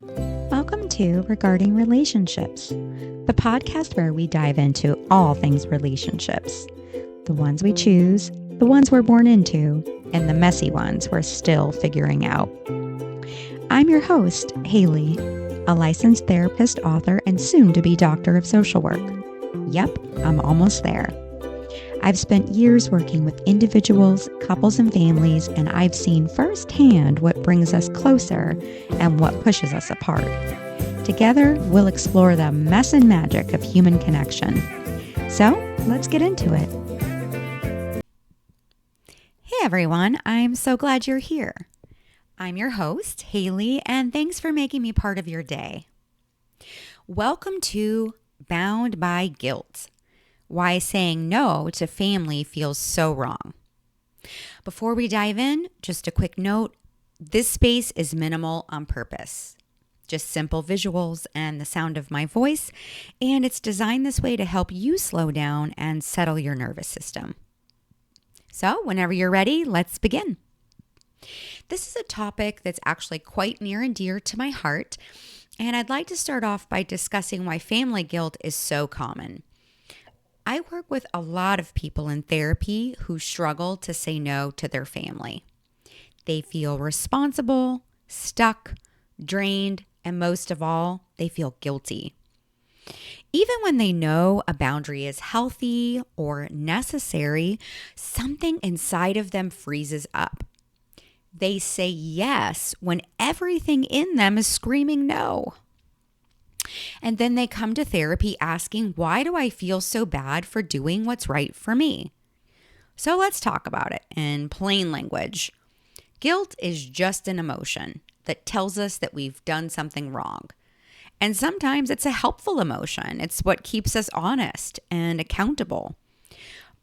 Welcome to Regarding Relationships, the podcast where we dive into all things relationships. The ones we choose, the ones we're born into, and the messy ones we're still figuring out. I'm your host, Haley, a licensed therapist, author, and soon-to-be doctor of social work. Yep, I'm almost there. I've spent years working with individuals, couples, and families, and I've seen firsthand what brings us closer and what pushes us apart. Together, we'll explore the mess and magic of human connection. So, let's get into it. Hey everyone, I'm so glad you're here. I'm your host, Haley, and thanks for making me part of your day. Welcome to Bound by Guilt. Why saying no to family feels so wrong. Before we dive in, just a quick note, this space is minimal on purpose. Just simple visuals and the sound of my voice, and it's designed this way to help you slow down and settle your nervous system. So whenever you're ready, let's begin. This is a topic that's actually quite near and dear to my heart, and I'd like to start off by discussing why family guilt is so common. I work with a lot of people in therapy who struggle to say no to their family. They feel responsible, stuck, drained, and most of all, they feel guilty. Even when they know a boundary is healthy or necessary, something inside of them freezes up. They say yes when everything in them is screaming no. And then they come to therapy asking, why do I feel so bad for doing what's right for me? So let's talk about it in plain language. Guilt is just an emotion that tells us that we've done something wrong. And sometimes it's a helpful emotion. It's what keeps us honest and accountable.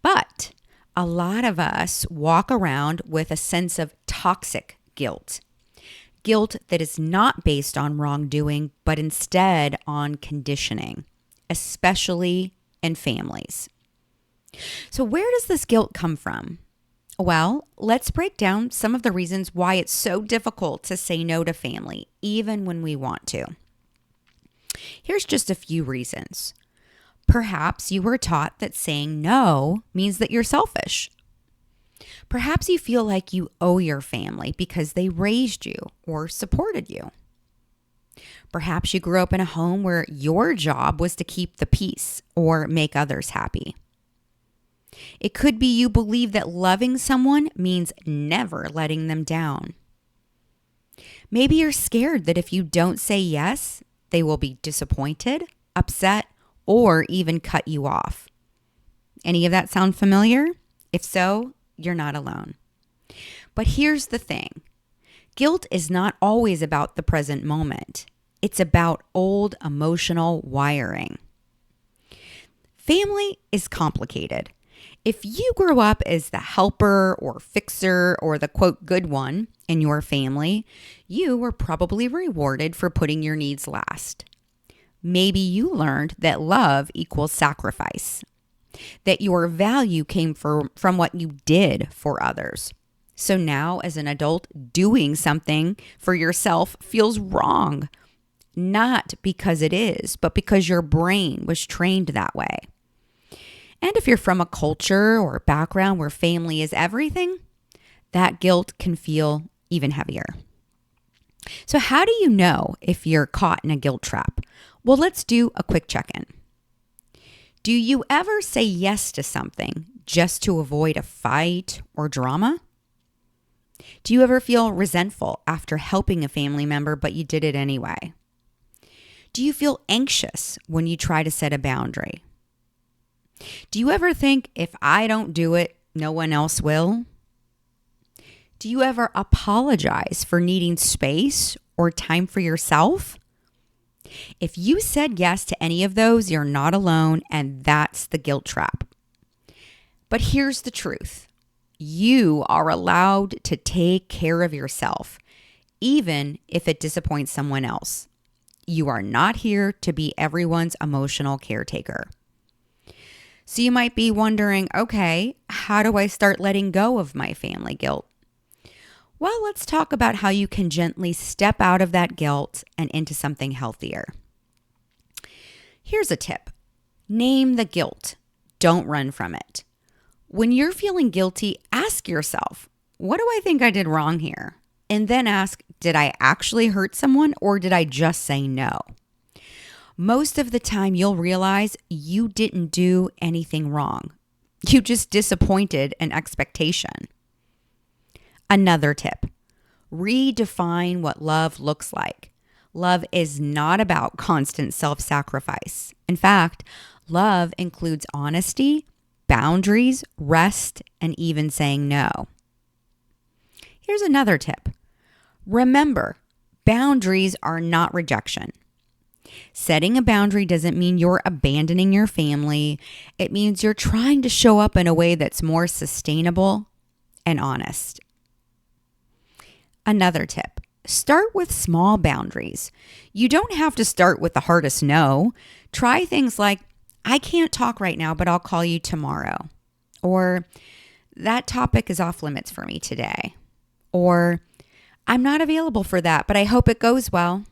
But a lot of us walk around with a sense of toxic guilt. Guilt that is not based on wrongdoing, but instead on conditioning, especially in families. So where does this guilt come from? Well, let's break down some of the reasons why it's so difficult to say no to family, even when we want to. Here's just a few reasons. Perhaps you were taught that saying no means that you're selfish. Perhaps you feel like you owe your family because they raised you or supported you. Perhaps you grew up in a home where your job was to keep the peace or make others happy. It could be you believe that loving someone means never letting them down. Maybe you're scared that if you don't say yes, they will be disappointed, upset, or even cut you off. Any of that sound familiar? If so, you're not alone. But here's the thing. Guilt is not always about the present moment. It's about old emotional wiring. Family is complicated. If you grew up as the helper or fixer or the quote good one in your family, you were probably rewarded for putting your needs last. Maybe you learned that love equals sacrifice, that your value came from what you did for others. So now as an adult, doing something for yourself feels wrong, not because it is, but because your brain was trained that way. And if you're from a culture or background where family is everything, that guilt can feel even heavier. So how do you know if you're caught in a guilt trap? Well, let's do a quick check-in. Do you ever say yes to something just to avoid a fight or drama? Do you ever feel resentful after helping a family member, but you did it anyway? Do you feel anxious when you try to set a boundary? Do you ever think, if I don't do it, no one else will? Do you ever apologize for needing space or time for yourself? If you said yes to any of those, you're not alone, and that's the guilt trap. But here's the truth. You are allowed to take care of yourself, even if it disappoints someone else. You are not here to be everyone's emotional caretaker. So you might be wondering, okay, how do I start letting go of my family guilt? Well, let's talk about how you can gently step out of that guilt and into something healthier. Here's a tip. Name the guilt. Don't run from it. When you're feeling guilty, ask yourself, what do I think I did wrong here? And then ask, did I actually hurt someone or did I just say no? Most of the time, you'll realize you didn't do anything wrong. You just disappointed an expectation. Another tip, redefine what love looks like. Love is not about constant self-sacrifice. In fact, love includes honesty, boundaries, rest, and even saying no. Here's another tip. Remember, boundaries are not rejection. Setting a boundary doesn't mean you're abandoning your family. It means you're trying to show up in a way that's more sustainable and honest. Another tip, start with small boundaries. You don't have to start with the hardest no. Try things like, I can't talk right now, but I'll call you tomorrow. Or, that topic is off limits for me today. Or, I'm not available for that, but I hope it goes well.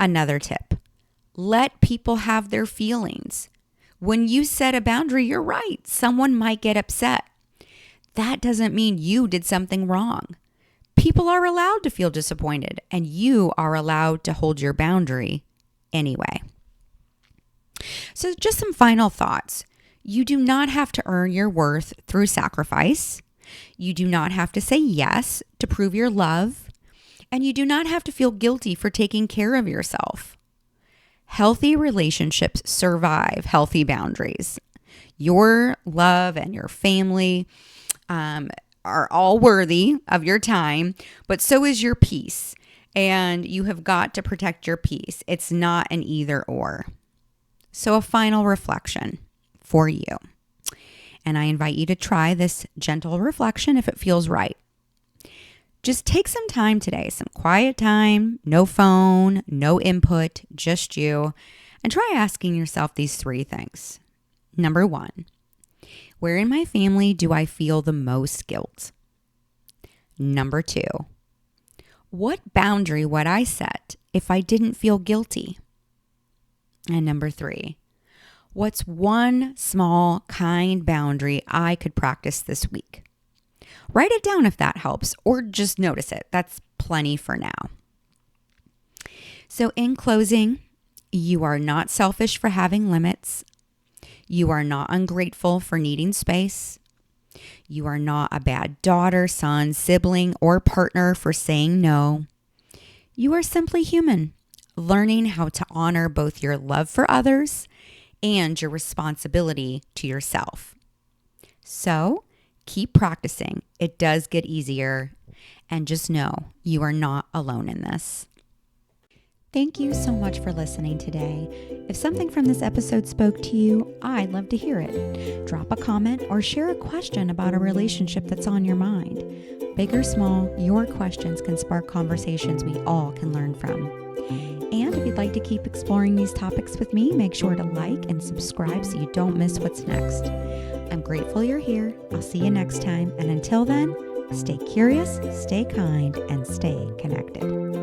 Another tip, let people have their feelings. When you set a boundary, you're right. Someone might get upset. That doesn't mean you did something wrong. People are allowed to feel disappointed, and you are allowed to hold your boundary anyway. So just some final thoughts. You do not have to earn your worth through sacrifice. You do not have to say yes to prove your love. And you do not have to feel guilty for taking care of yourself. Healthy relationships survive healthy boundaries. Your love and your family are all worthy of your time, but so is your peace. And you have got to protect your peace. It's not an either or. So a final reflection for you. And I invite you to try this gentle reflection if it feels right. Just take some time today, some quiet time, no phone, no input, just you, and try asking yourself these 3 things. Number 1, where in my family do I feel the most guilt? Number 2, what boundary would I set if I didn't feel guilty? And number 3, what's one small, kind boundary I could practice this week? Write it down if that helps, or just notice it. That's plenty for now. So in closing, you are not selfish for having limits. You are not ungrateful for needing space. You are not a bad daughter, son, sibling, or partner for saying no. You are simply human, learning how to honor both your love for others and your responsibility to yourself. So, keep practicing. It does get easier. And just know you are not alone in this. Thank you so much for listening today. If something from this episode spoke to you, I'd love to hear it. Drop a comment or share a question about a relationship that's on your mind. Big or small, your questions can spark conversations we all can learn from. And if you'd like to keep exploring these topics with me, make sure to like and subscribe so you don't miss what's next. I'm grateful you're here. I'll see you next time. And until then, stay curious, stay kind, and stay connected.